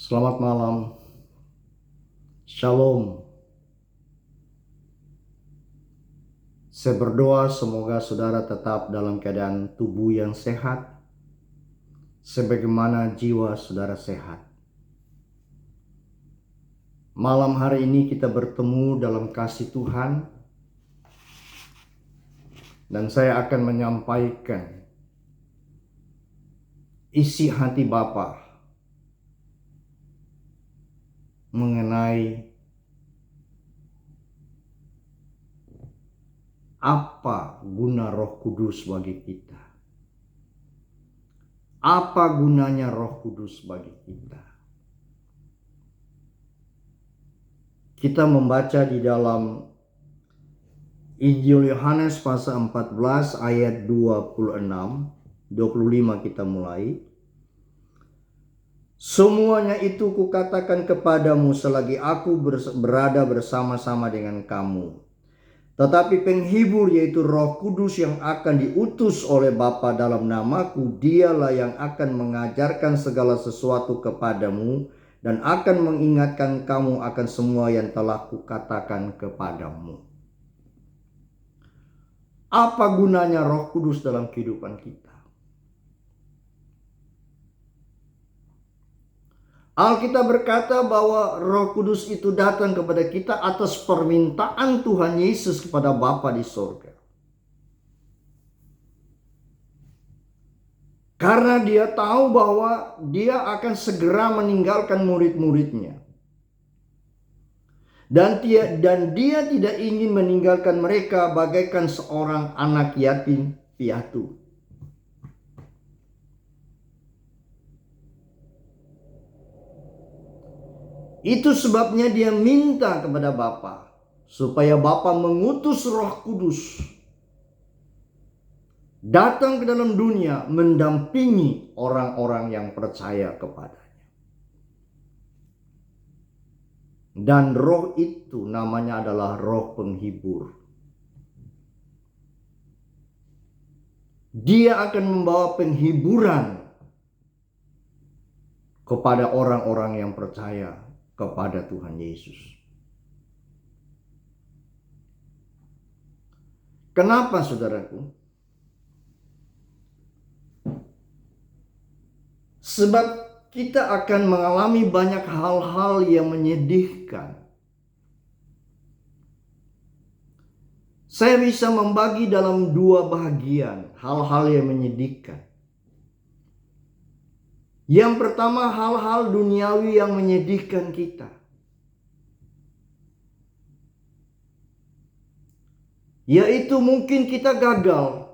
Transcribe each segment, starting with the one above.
Selamat malam, Shalom. Saya berdoa semoga saudara tetap dalam keadaan tubuh yang sehat, sebagaimana jiwa saudara sehat. Malam hari ini kita bertemu dalam kasih Tuhan, dan saya akan menyampaikan isi hati Bapa mengenai apa guna Roh Kudus bagi kita. Apa gunanya Roh Kudus bagi kita? Kita membaca di dalam Injil Yohanes pasal 14 ayat 25 kita mulai. Semuanya itu kukatakan kepadamu selagi aku berada bersama-sama dengan kamu. Tetapi penghibur yaitu Roh Kudus yang akan diutus oleh Bapa dalam namaku, dialah yang akan mengajarkan segala sesuatu kepadamu dan akan mengingatkan kamu akan semua yang telah kukatakan kepadamu. Apa gunanya Roh Kudus dalam kehidupan kita? Alkitab berkata bahwa Roh Kudus itu datang kepada kita atas permintaan Tuhan Yesus kepada Bapa di sorga. Karena dia tahu bahwa dia akan segera meninggalkan murid-muridnya. Dan dia tidak ingin meninggalkan mereka bagaikan seorang anak yatim piatu. Itu sebabnya dia minta kepada Bapa supaya Bapa mengutus Roh Kudus datang ke dalam dunia mendampingi orang-orang yang percaya kepadanya. Dan roh itu namanya adalah Roh Penghibur. Dia akan membawa penghiburan kepada orang-orang yang percaya kepada Tuhan Yesus. Kenapa, saudaraku? Sebab kita akan mengalami banyak hal-hal yang menyedihkan. Saya bisa membagi dalam dua bagian hal-hal yang menyedihkan. Yang pertama, hal-hal duniawi yang menyedihkan kita. Yaitu mungkin kita gagal.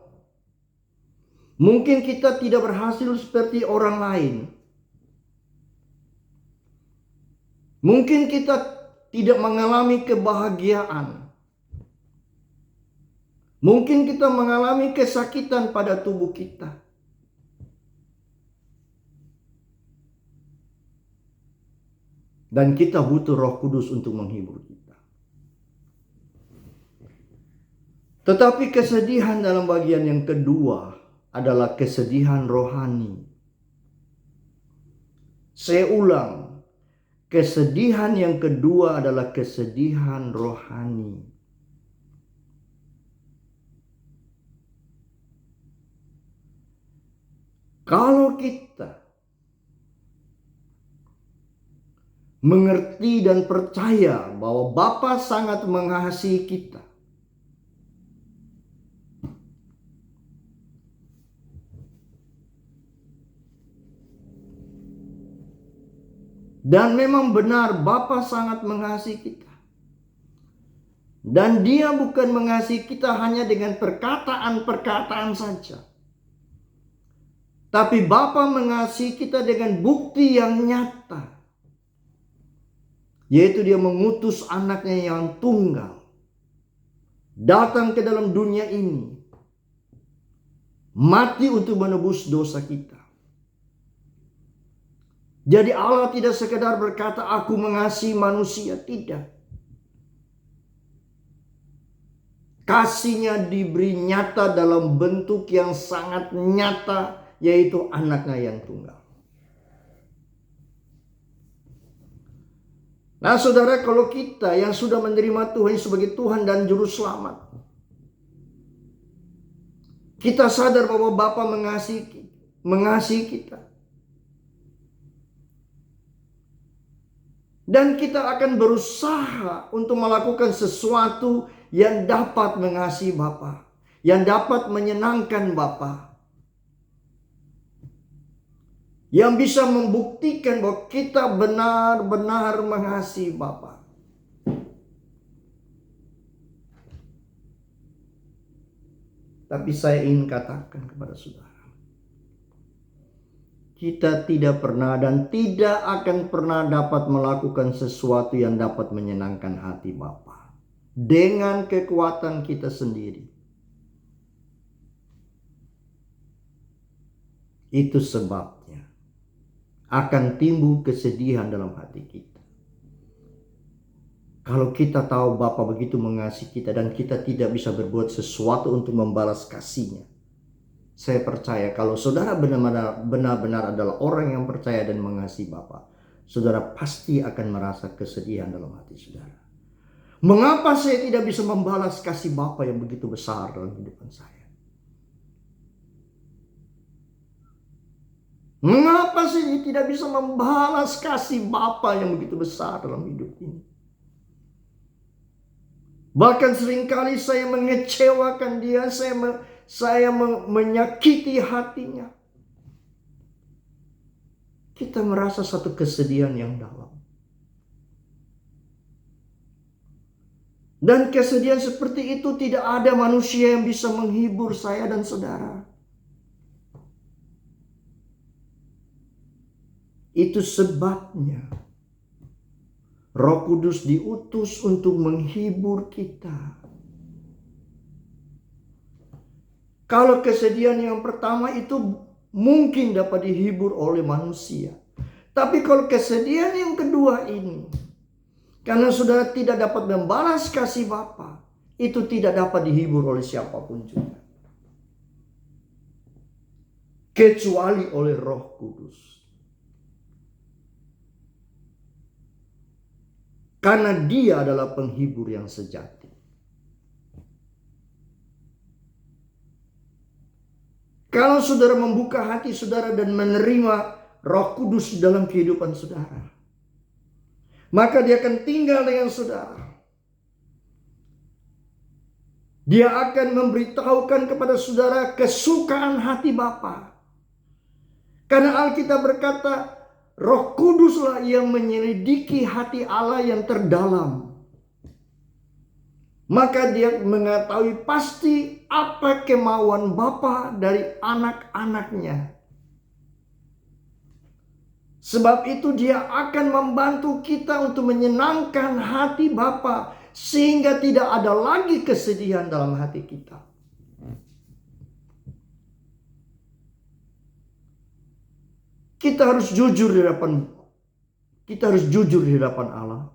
Mungkin kita tidak berhasil seperti orang lain. Mungkin kita tidak mengalami kebahagiaan. Mungkin kita mengalami kesakitan pada tubuh kita. Dan kita butuh Roh Kudus untuk menghibur kita. Tetapi kesedihan dalam bagian yang kedua adalah kesedihan rohani. Saya ulang, kesedihan yang kedua adalah kesedihan rohani. Kalau kita mengerti dan percaya bahwa Bapa sangat mengasihi kita, dan memang benar Bapa sangat mengasihi kita, dan Dia bukan mengasihi kita hanya dengan perkataan-perkataan saja, tapi Bapa mengasihi kita dengan bukti yang nyata. Yaitu dia mengutus anaknya yang tunggal datang ke dalam dunia ini, mati untuk menebus dosa kita. Jadi Allah tidak sekedar berkata aku mengasihi manusia, tidak. Kasihnya diberi nyata dalam bentuk yang sangat nyata, yaitu anaknya yang tunggal. Nah saudara, kalau kita yang sudah menerima Tuhan sebagai Tuhan dan Juru Selamat, kita sadar bahwa Bapa mengasihi kita. Dan kita akan berusaha untuk melakukan sesuatu yang dapat mengasihi Bapa, yang dapat menyenangkan Bapa, yang bisa membuktikan bahwa kita benar-benar mengasihi Bapa. Tapi saya ingin katakan kepada saudara, kita tidak pernah dan tidak akan pernah dapat melakukan sesuatu yang dapat menyenangkan hati Bapa dengan kekuatan kita sendiri. Itu sebabnya akan timbul kesedihan dalam hati kita. Kalau kita tahu Bapa begitu mengasihi kita dan kita tidak bisa berbuat sesuatu untuk membalas kasihnya, saya percaya kalau saudara benar-benar adalah orang yang percaya dan mengasihi Bapa, saudara pasti akan merasa kesedihan dalam hati saudara. Mengapa saya tidak bisa membalas kasih Bapa yang begitu besar dalam kehidupan saya? Mengapa saya tidak bisa membalas kasih Bapa yang begitu besar dalam hidup ini? Bahkan seringkali saya mengecewakan dia, saya menyakiti hatinya. Kita merasa satu kesedihan yang dalam. Dan kesedihan seperti itu tidak ada manusia yang bisa menghibur saya dan saudara. Itu sebabnya Roh Kudus diutus untuk menghibur kita. Kalau kesedihan yang pertama itu mungkin dapat dihibur oleh manusia. Tapi kalau kesedihan yang kedua ini, karena saudara tidak dapat membalas kasih Bapa, itu tidak dapat dihibur oleh siapapun juga, kecuali oleh Roh Kudus. Karena dia adalah penghibur yang sejati. Kalau saudara membuka hati saudara dan menerima Roh Kudus dalam kehidupan saudara, maka dia akan tinggal dengan saudara. Dia akan memberitahukan kepada saudara kesukaan hati Bapa. Karena Alkitab berkata, Roh Kuduslah yang menyelidiki hati Allah yang terdalam. Maka dia mengetahui pasti apa kemauan Bapa dari anak-anaknya. Sebab itu dia akan membantu kita untuk menyenangkan hati Bapa, sehingga tidak ada lagi kesedihan dalam hati kita. Kita harus jujur di hadapan Allah.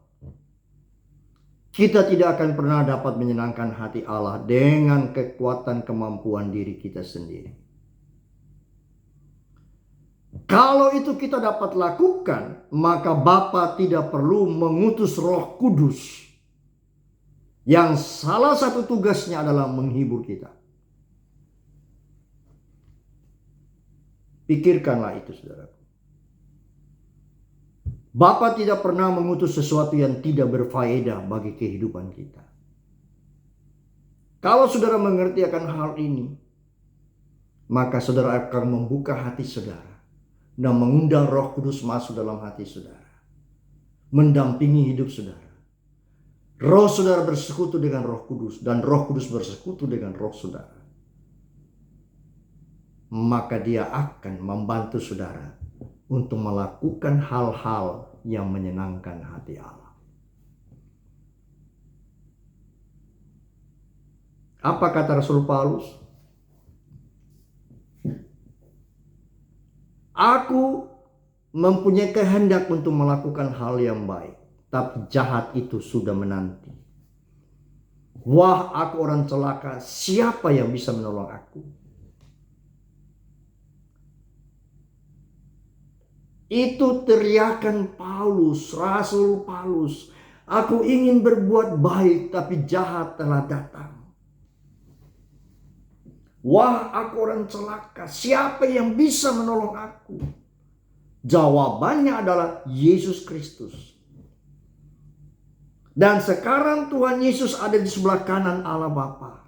Kita tidak akan pernah dapat menyenangkan hati Allah dengan kekuatan kemampuan diri kita sendiri. Kalau itu kita dapat lakukan, maka Bapa tidak perlu mengutus Roh Kudus, yang salah satu tugasnya adalah menghibur kita. Pikirkanlah itu, saudara. Bapa tidak pernah mengutus sesuatu yang tidak berfaedah bagi kehidupan kita. Kalau saudara mengerti akan hal ini, maka saudara akan membuka hati saudara dan mengundang Roh Kudus masuk dalam hati saudara, mendampingi hidup saudara. Roh saudara bersekutu dengan Roh Kudus dan Roh Kudus bersekutu dengan roh saudara. Maka dia akan membantu saudara untuk melakukan hal-hal yang menyenangkan hati Allah. Apa kata Rasul Paulus? Aku mempunyai kehendak untuk melakukan hal yang baik, tapi jahat itu sudah menanti. Wah, aku orang celaka, siapa yang bisa menolong aku? Itu teriakan Paulus, Rasul Paulus. Aku ingin berbuat baik, tapi jahat telah datang. Wah, aku orang celaka. Siapa yang bisa menolong aku? Jawabannya adalah Yesus Kristus. Dan sekarang Tuhan Yesus ada di sebelah kanan Allah Bapa.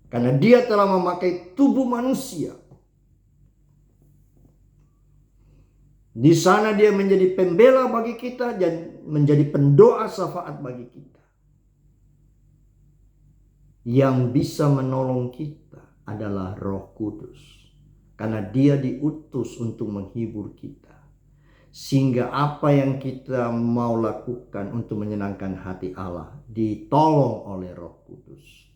Karena Dia telah memakai tubuh manusia. Di sana Dia menjadi pembela bagi kita dan menjadi pendoa syafaat bagi kita. Yang bisa menolong kita adalah Roh Kudus. Karena Dia diutus untuk menghibur kita. Sehingga apa yang kita mau lakukan untuk menyenangkan hati Allah ditolong oleh Roh Kudus.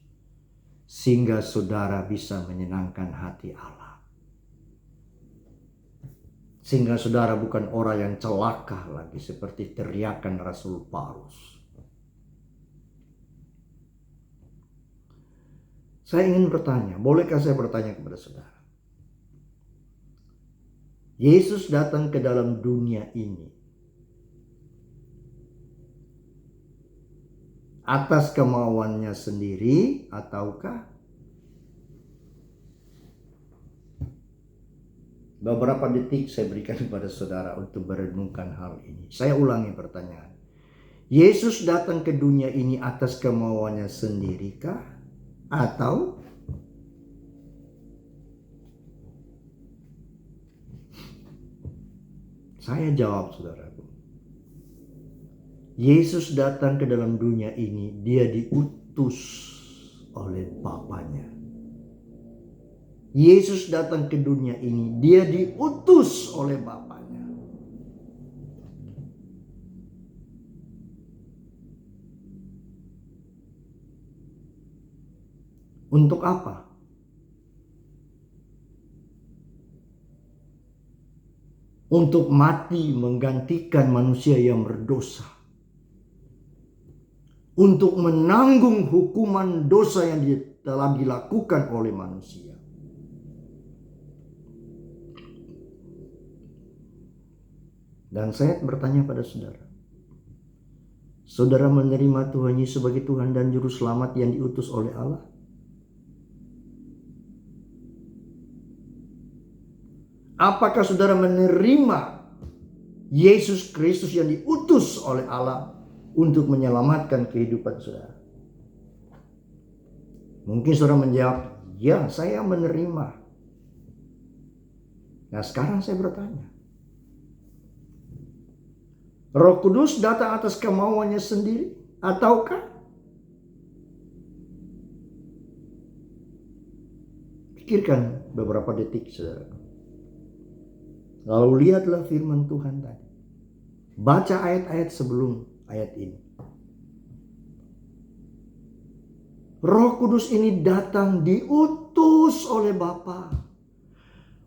Sehingga saudara bisa menyenangkan hati Allah. Sehingga saudara bukan orang yang celaka lagi seperti teriakan Rasul Paulus. Saya ingin bertanya, bolehkah saya bertanya kepada saudara? Yesus datang ke dalam dunia ini atas kemauannya sendiri ataukah beberapa detik saya berikan kepada saudara untuk merenungkan hal ini. Saya ulangi pertanyaan. Yesus datang ke dunia ini atas kemauannya sendirikah? Atau saya jawab saudaraku. Yesus datang ke dalam dunia ini, Dia diutus oleh Bapanya. Yesus datang ke dunia ini, Dia diutus oleh Bapanya. Untuk apa? Untuk mati menggantikan manusia yang berdosa. Untuk menanggung hukuman dosa yang telah dilakukan oleh manusia. Dan saya bertanya pada saudara. Saudara menerima Tuhan Yesus sebagai Tuhan dan Juru Selamat yang diutus oleh Allah? Apakah saudara menerima Yesus Kristus yang diutus oleh Allah untuk menyelamatkan kehidupan saudara? Mungkin saudara menjawab, ya saya menerima. Nah sekarang saya bertanya. Roh Kudus datang atas kemauannya sendiri ataukah? Pikirkan beberapa detik saudara. Lalu lihatlah firman Tuhan tadi. Baca ayat-ayat sebelum ayat ini. Roh Kudus ini datang diutus oleh Bapa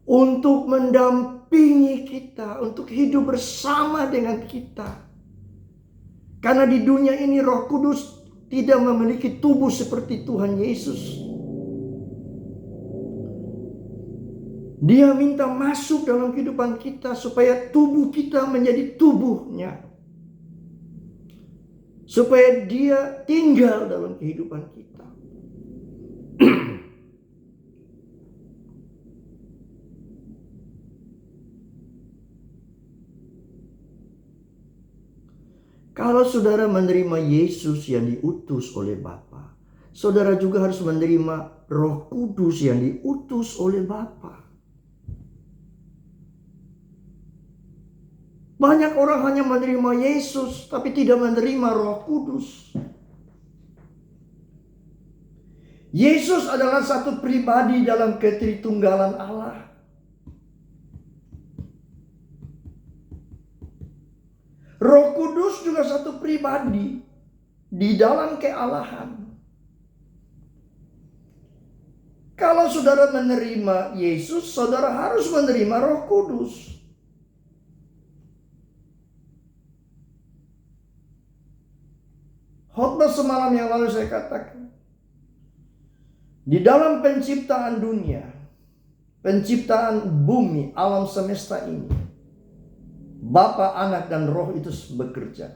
untuk mendampingi kita, untuk hidup bersama dengan kita. Karena di dunia ini Roh Kudus tidak memiliki tubuh seperti Tuhan Yesus. Dia minta masuk dalam kehidupan kita supaya tubuh kita menjadi tubuhnya. Supaya Dia tinggal dalam kehidupan kita. Kalau saudara menerima Yesus yang diutus oleh Bapa, saudara juga harus menerima Roh Kudus yang diutus oleh Bapa. Banyak orang hanya menerima Yesus tapi tidak menerima Roh Kudus. Yesus adalah satu pribadi dalam ketritunggalan Allah. Roh Kudus juga satu pribadi di dalam kealahan. Kalau saudara menerima Yesus, saudara harus menerima Roh Kudus. Khotbah semalam yang lalu saya katakan, di dalam penciptaan dunia, penciptaan bumi, alam semesta ini, Bapa, Anak, dan Roh itu bekerja.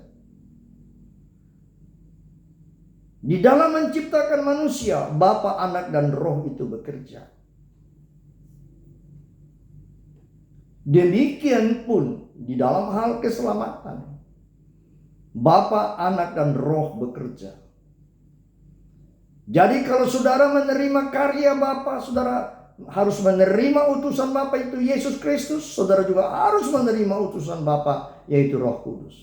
Di dalam menciptakan manusia, Bapa, Anak, dan Roh itu bekerja. Demikian pun di dalam hal keselamatan, Bapa, Anak, dan Roh bekerja. Jadi kalau saudara menerima karya Bapa, saudara harus menerima utusan Bapa itu Yesus Kristus. Saudara juga harus menerima utusan Bapa yaitu Roh Kudus.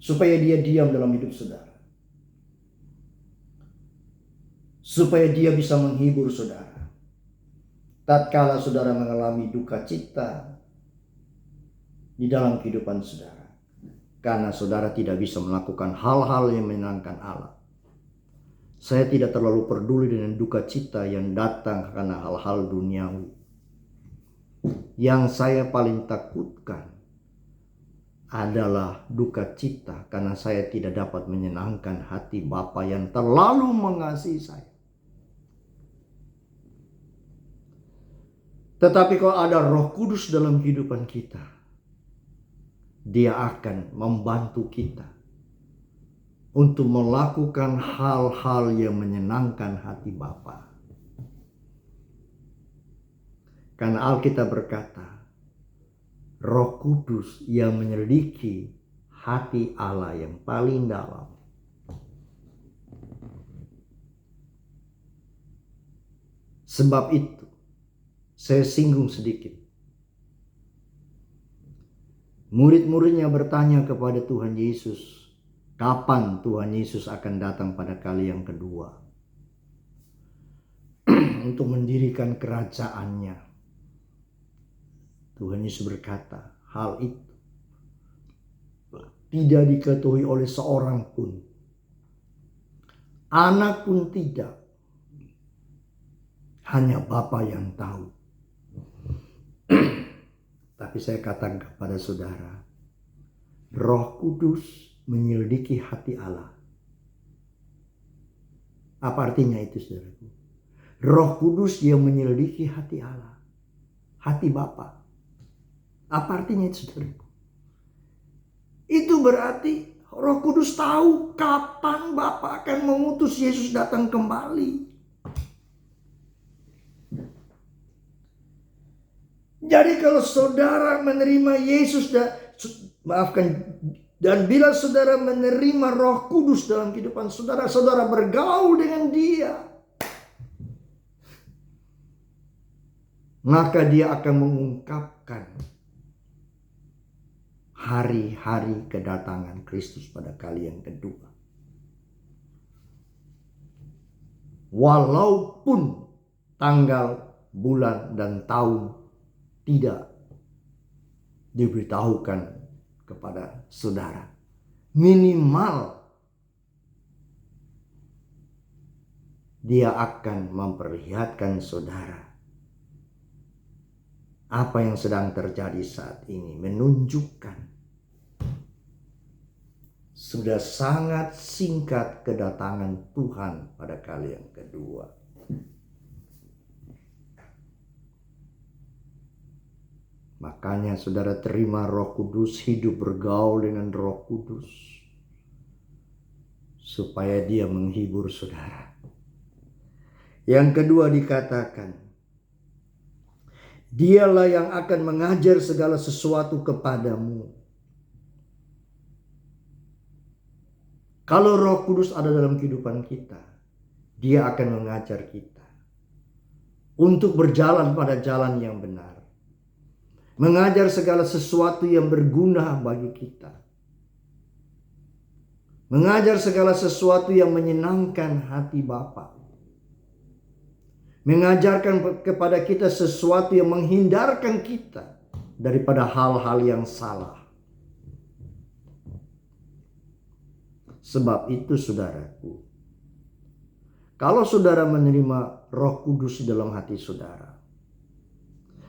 Supaya dia diam dalam hidup saudara. Supaya dia bisa menghibur saudara. Tatkala saudara mengalami duka cita di dalam kehidupan saudara. Karena saudara tidak bisa melakukan hal-hal yang menyenangkan Allah. Saya tidak terlalu peduli dengan duka cita yang datang karena hal-hal duniawi. Yang saya paling takutkan adalah duka cita karena saya tidak dapat menyenangkan hati Bapa yang terlalu mengasihi saya. Tetapi kalau ada Roh Kudus dalam kehidupan kita, Dia akan membantu kita untuk melakukan hal-hal yang menyenangkan hati Bapa. Karena Alkitab berkata, Roh Kudus yang menyelidiki hati Allah yang paling dalam. Sebab itu, saya singgung sedikit. Murid-muridnya bertanya kepada Tuhan Yesus, kapan Tuhan Yesus akan datang pada kali yang kedua untuk mendirikan kerajaannya. Tuhan Yesus berkata, hal itu tidak diketahui oleh seorang pun. Anak pun tidak. Hanya Bapa yang tahu. Tapi saya katakan kepada saudara, Roh Kudus menyelidiki hati Allah. Apa artinya itu, saudaraku? Roh Kudus yang menyelidiki hati Allah, hati Bapa. Apa artinya itu, saudaraku? Itu berarti Roh Kudus tahu kapan Bapa akan mengutus Yesus datang kembali. Jadi kalau saudara menerima Yesus dan bila saudara menerima Roh Kudus dalam kehidupan saudara, saudara bergaul dengan Dia, maka Dia akan mengungkapkan hari-hari kedatangan Kristus pada kali yang kedua. Walaupun tanggal, bulan, dan tahun tidak diberitahukan kepada saudara. Minimal Dia akan memperlihatkan saudara apa yang sedang terjadi saat ini, menunjukkan sudah sangat singkat kedatangan Tuhan pada kali yang kedua. Makanya saudara terima Roh Kudus, hidup bergaul dengan Roh Kudus, supaya Dia menghibur saudara. Yang kedua dikatakan, Dialah yang akan mengajar segala sesuatu kepadamu. Kalau Roh Kudus ada dalam kehidupan kita, Dia akan mengajar kita untuk berjalan pada jalan yang benar. Mengajar segala sesuatu yang berguna bagi kita. Mengajar segala sesuatu yang menyenangkan hati Bapa. Mengajarkan kepada kita sesuatu yang menghindarkan kita daripada hal-hal yang salah. Sebab itu saudaraku, kalau saudara menerima Roh Kudus dalam hati saudara,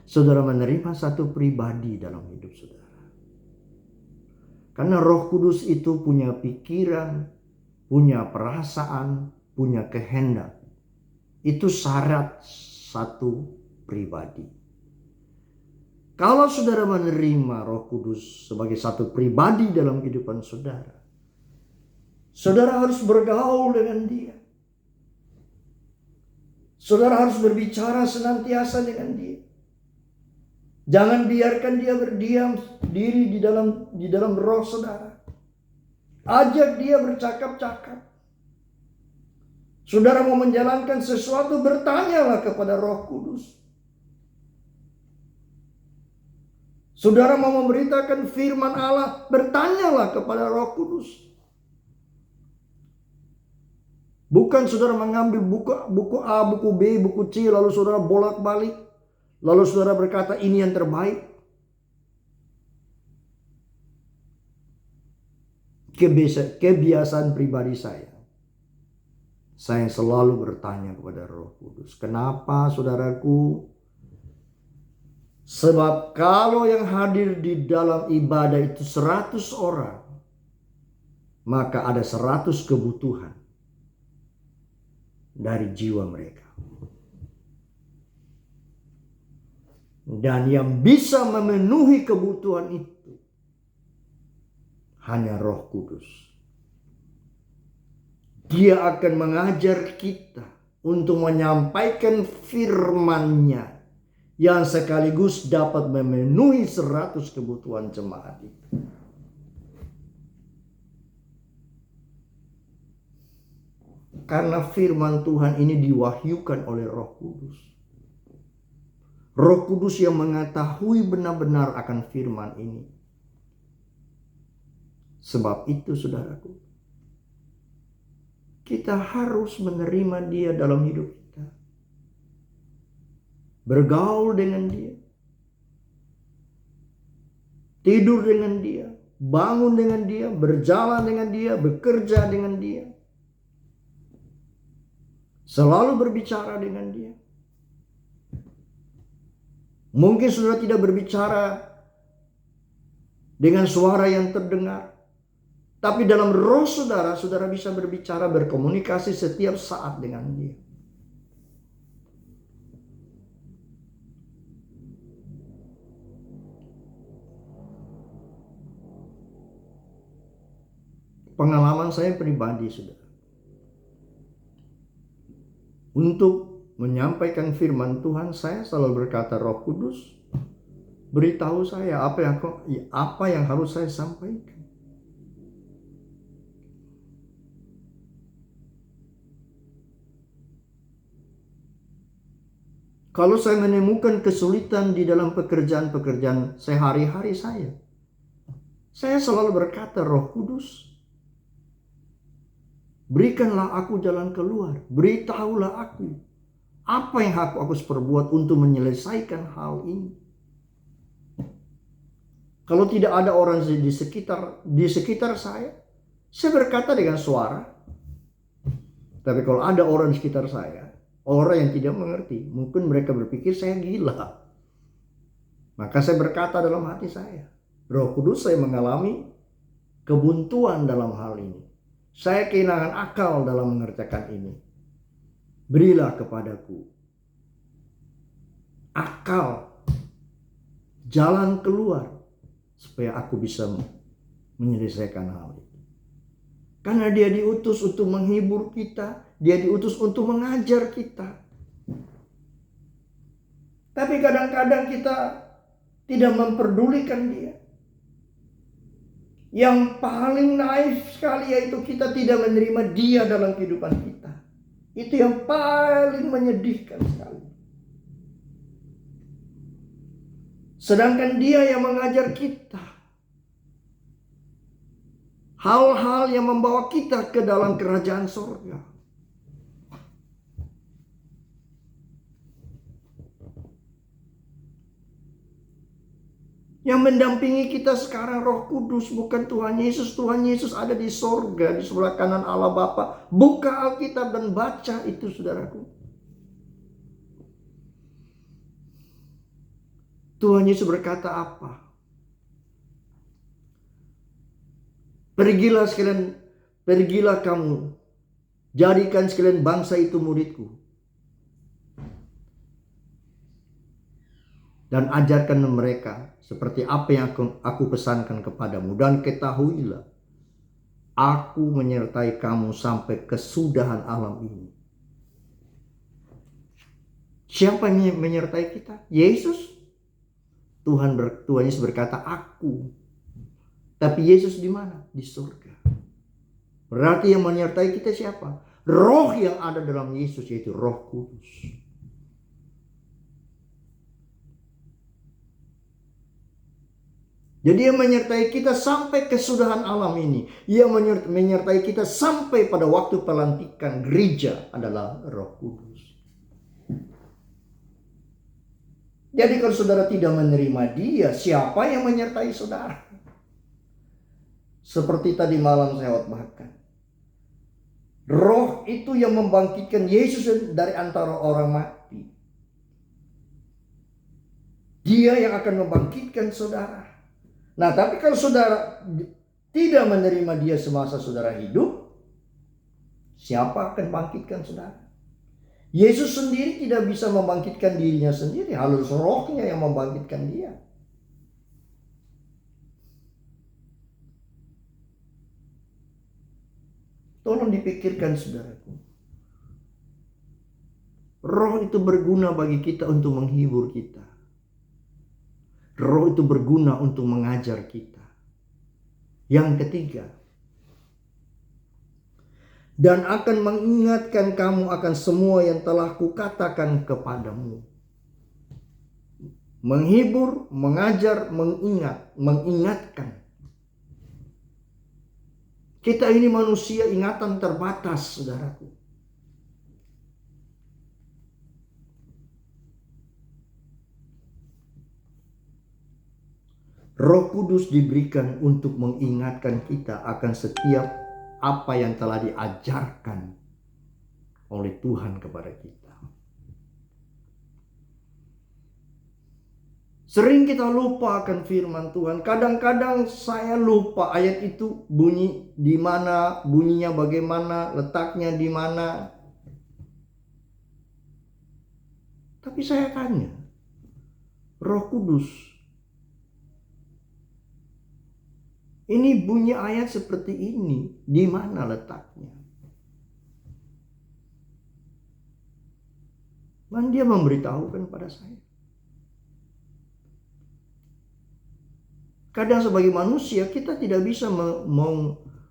saudara menerima satu pribadi dalam hidup saudara. Karena Roh Kudus itu punya pikiran, punya perasaan, punya kehendak. Itu syarat satu pribadi. Kalau saudara menerima Roh Kudus sebagai satu pribadi dalam kehidupan saudara, saudara harus bergaul dengan Dia. Saudara harus berbicara senantiasa dengan Dia. Jangan biarkan Dia berdiam diri di dalam roh saudara. Ajak Dia bercakap-cakap. Saudara mau menjalankan sesuatu, bertanyalah kepada Roh Kudus. Saudara mau memberitakan firman Allah, bertanyalah kepada Roh Kudus. Bukan saudara mengambil buku A, buku B, buku C, lalu saudara bolak-balik. Lalu saudara berkata ini yang terbaik. Kebiasaan pribadi saya. Saya selalu bertanya kepada Roh Kudus. Kenapa saudaraku? Sebab kalau yang hadir di dalam ibadah itu 100 orang, maka ada 100 kebutuhan dari jiwa mereka. Dan yang bisa memenuhi kebutuhan itu hanya Roh Kudus. Dia akan mengajar kita untuk menyampaikan firman-Nya yang sekaligus dapat memenuhi 100 kebutuhan jemaat itu. Karena firman Tuhan ini diwahyukan oleh Roh Kudus. Roh Kudus yang mengetahui benar-benar akan firman ini. Sebab itu saudaraku, kita harus menerima Dia dalam hidup kita. Bergaul dengan Dia. Tidur dengan Dia. Bangun dengan Dia. Berjalan dengan Dia. Bekerja dengan Dia. Selalu berbicara dengan Dia. Mungkin saudara tidak berbicara dengan suara yang terdengar. Tapi dalam roh saudara, saudara bisa berbicara, berkomunikasi setiap saat dengan Dia. Pengalaman saya pribadi, saudara. Untuk menyampaikan firman Tuhan, saya selalu berkata, Roh Kudus, beritahu saya apa yang harus saya sampaikan. Kalau saya menemukan kesulitan di dalam pekerjaan-pekerjaan sehari-hari saya selalu berkata, Roh Kudus, berikanlah aku jalan keluar. Beritahulah aku apa yang aku harus perbuat untuk menyelesaikan hal ini. Kalau tidak ada orang di sekitar saya berkata dengan suara. Tapi kalau ada orang di sekitar saya, orang yang tidak mengerti, mungkin mereka berpikir saya gila. Maka saya berkata dalam hati saya, Roh Kudus, saya mengalami kebuntuan dalam hal ini. Saya kehilangan akal dalam mengerjakan ini. Berilah kepadaku akal, jalan keluar, supaya aku bisa menyelesaikan hal itu. Karena Dia diutus untuk menghibur kita, Dia diutus untuk mengajar kita. Tapi kadang-kadang kita tidak memperdulikan Dia. Yang paling naif sekali yaitu kita tidak menerima Dia dalam kehidupan kita. Itu yang paling menyedihkan sekali. Sedangkan Dia yang mengajar kita hal-hal yang membawa kita ke dalam kerajaan sorga. Yang mendampingi kita sekarang Roh Kudus, bukan Tuhan Yesus. Tuhan Yesus ada di sorga, di sebelah kanan Allah Bapa. Buka Alkitab dan baca itu, saudaraku. Tuhan Yesus berkata apa? Pergilah kamu, jadikan sekalian bangsa itu muridku. Dan ajarkan mereka seperti apa yang aku pesankan kepadamu. Dan ketahuilah, aku menyertai kamu sampai kesudahan alam ini. Siapa yang menyertai kita? Yesus. Tuhan Yesus berkata, aku. Tapi Yesus di mana? Di surga. Berarti yang menyertai kita siapa? Roh yang ada dalam Yesus, yaitu Roh Kudus. Jadi dia menyertai kita sampai kesudahan alam ini. Ia menyertai kita sampai pada waktu pelantikan gereja adalah Roh Kudus. Jadi kalau saudara tidak menerima dia, siapa yang menyertai saudara? Seperti tadi malam saya khotbahkan. Roh itu yang membangkitkan Yesus dari antara orang mati. Dia yang akan membangkitkan saudara. Nah, tapi kalau saudara tidak menerima dia semasa saudara hidup, siapa akan bangkitkan saudara? Yesus sendiri tidak bisa membangkitkan dirinya sendiri, harus rohnya yang membangkitkan dia. Tolong dipikirkan saudaraku. Roh itu berguna bagi kita untuk menghibur kita. Roh itu berguna untuk mengajar kita. Yang ketiga, dan akan mengingatkan kamu akan semua yang telah kukatakan kepadamu. Menghibur, mengajar, mengingatkan. Kita ini manusia ingatan terbatas, saudaraku. Roh Kudus diberikan untuk mengingatkan kita akan setiap apa yang telah diajarkan oleh Tuhan kepada kita. Sering kita lupa akan firman Tuhan. Kadang-kadang saya lupa ayat itu bunyi di mana, bunyinya bagaimana, letaknya di mana. Tapi saya tanya, Roh Kudus, ini bunyi ayat seperti ini, di mana letaknya? Dan dia memberitahukan pada saya. Kadang sebagai manusia kita tidak bisa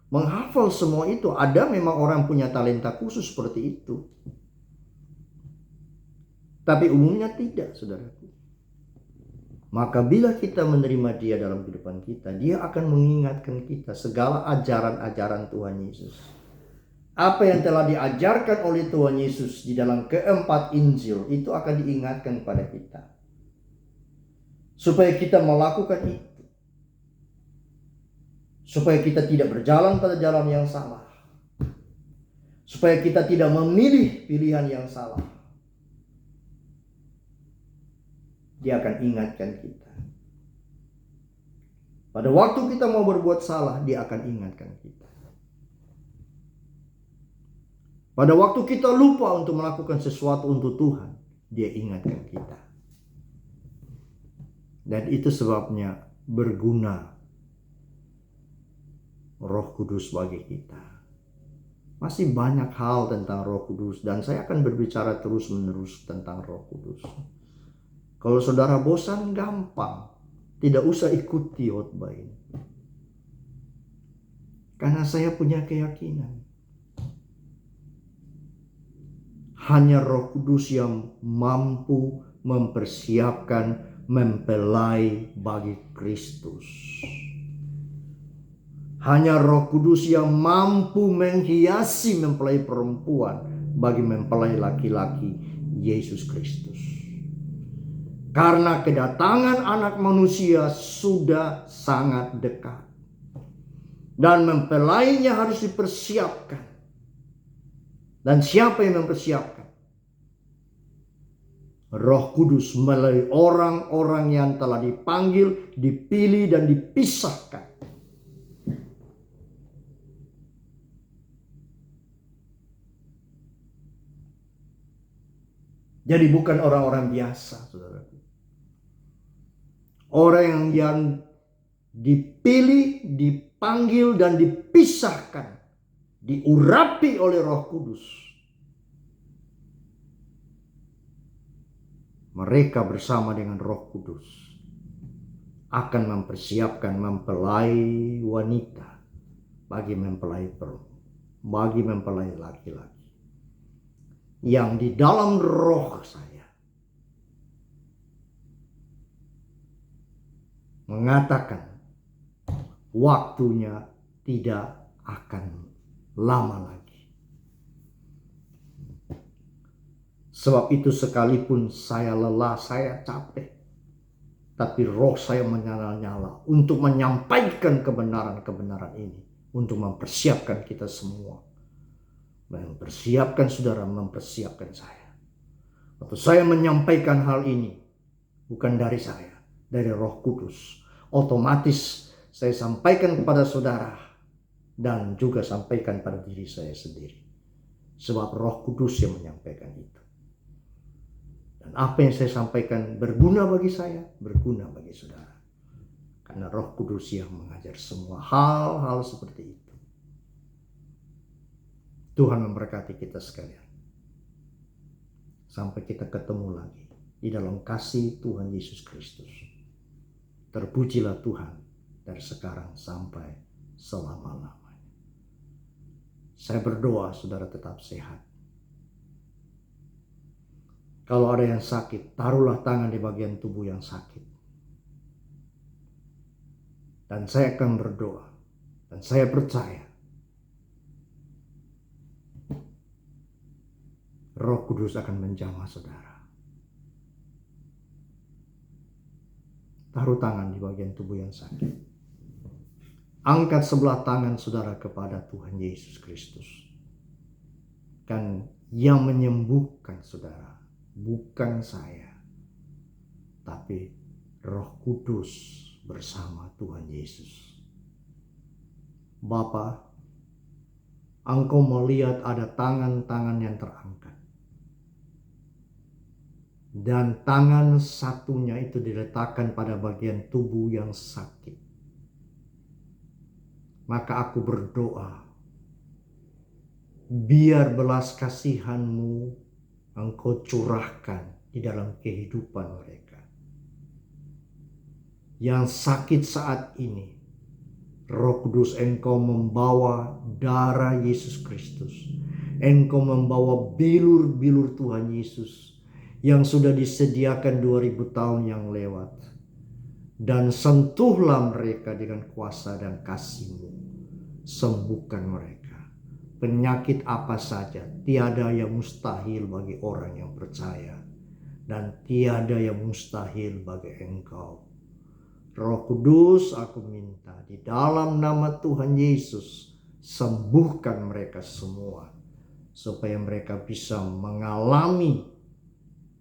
menghafal semua itu. Ada memang orang punya talenta khusus seperti itu. Tapi umumnya tidak, saudaraku. Maka bila kita menerima dia dalam kehidupan kita, dia akan mengingatkan kita segala ajaran-ajaran Tuhan Yesus. Apa yang telah diajarkan oleh Tuhan Yesus di dalam keempat Injil itu akan diingatkan kepada kita. Supaya kita melakukan itu. Supaya kita tidak berjalan pada jalan yang salah. Supaya kita tidak memilih pilihan yang salah. Dia akan ingatkan kita. Pada waktu kita mau berbuat salah, dia akan ingatkan kita. Pada waktu kita lupa untuk melakukan sesuatu untuk Tuhan, dia ingatkan kita. Dan itu sebabnya berguna Roh Kudus bagi kita. Masih banyak hal tentang Roh Kudus dan saya akan berbicara terus-menerus tentang Roh Kudus. Kalau saudara bosan, gampang. Tidak usah ikuti khotbah ini. Karena saya punya keyakinan. Hanya Roh Kudus yang mampu mempersiapkan mempelai bagi Kristus. Hanya Roh Kudus yang mampu menghiasi mempelai perempuan bagi mempelai laki-laki Yesus Kristus. Karena kedatangan anak manusia sudah sangat dekat. Dan mempelainya harus dipersiapkan. Dan siapa yang mempersiapkan? Roh Kudus melalui orang-orang yang telah dipanggil, dipilih dan dipisahkan. Jadi bukan orang-orang biasa, saudaraku. Orang yang dipilih, dipanggil, dan dipisahkan, diurapi oleh Roh Kudus. Mereka bersama dengan Roh Kudus akan mempersiapkan mempelai wanita bagi mempelai perempuan, bagi mempelai laki-laki. Yang di dalam roh saya mengatakan waktunya tidak akan lama lagi. Sebab itu sekalipun saya lelah, saya capek, tapi roh saya menyala-nyala untuk menyampaikan kebenaran-kebenaran ini, untuk mempersiapkan kita semua, mempersiapkan saudara, mempersiapkan saya. Waktu saya menyampaikan hal ini, bukan dari saya, dari Roh Kudus, otomatis saya sampaikan kepada saudara dan juga sampaikan pada diri saya sendiri. Sebab Roh Kudus yang menyampaikan itu. Dan apa yang saya sampaikan berguna bagi saya, berguna bagi saudara. Karena Roh Kudus yang mengajar semua hal-hal seperti itu. Tuhan memberkati kita sekalian. Sampai kita ketemu lagi di dalam kasih Tuhan Yesus Kristus. Terpujilah Tuhan dari sekarang sampai selama-lamanya. Saya berdoa saudara tetap sehat. Kalau ada yang sakit, taruhlah tangan di bagian tubuh yang sakit. Dan saya akan berdoa. Dan saya percaya Roh Kudus akan menjamah saudara. Taruh tangan di bagian tubuh yang sakit. Angkat sebelah tangan saudara kepada Tuhan Yesus Kristus. Kan yang menyembuhkan saudara bukan saya, tapi Roh Kudus bersama Tuhan Yesus. Bapa, Engkau melihat ada tangan-tangan yang terangkat. Dan tangan satunya itu diletakkan pada bagian tubuh yang sakit. Maka aku berdoa, biar belas kasihan-Mu Engkau curahkan di dalam kehidupan mereka. Yang sakit saat ini, Roh Kudus, Engkau membawa darah Yesus Kristus. Engkau membawa bilur-bilur Tuhan Yesus yang sudah disediakan 2000 tahun yang lewat. Dan sentuhlah mereka dengan kuasa dan kasih-Mu. Sembuhkan mereka. Penyakit apa saja, tiada yang mustahil bagi orang yang percaya. Dan tiada yang mustahil bagi Engkau. Roh Kudus, aku minta di dalam nama Tuhan Yesus, sembuhkan mereka semua. Supaya mereka bisa mengalami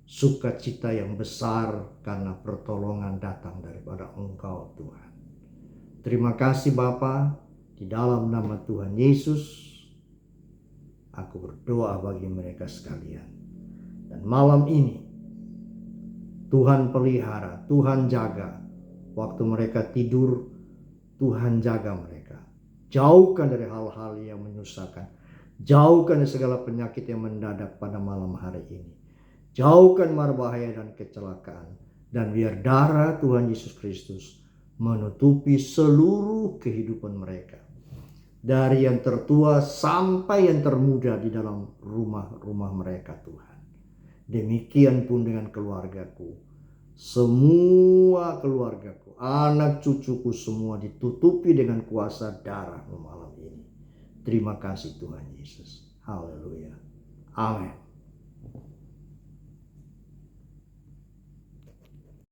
sukacita yang besar karena pertolongan datang daripada Engkau Tuhan. Terima kasih Bapa, di dalam nama Tuhan Yesus, aku berdoa bagi mereka sekalian. Dan malam ini, Tuhan pelihara, Tuhan jaga. Waktu mereka tidur, Tuhan jaga mereka. Jauhkan dari hal-hal yang menyusahkan. Jauhkan dari segala penyakit yang mendadak pada malam hari ini. Jauhkan mara bahaya dan kecelakaan. Dan biar darah Tuhan Yesus Kristus menutupi seluruh kehidupan mereka. Dari yang tertua sampai yang termuda di dalam rumah-rumah mereka Tuhan. Demikian pun dengan keluargaku. Semua keluargaku, anak cucuku semua ditutupi dengan kuasa darah-Mu malam ini. Terima kasih Tuhan Yesus. Haleluya. Amin.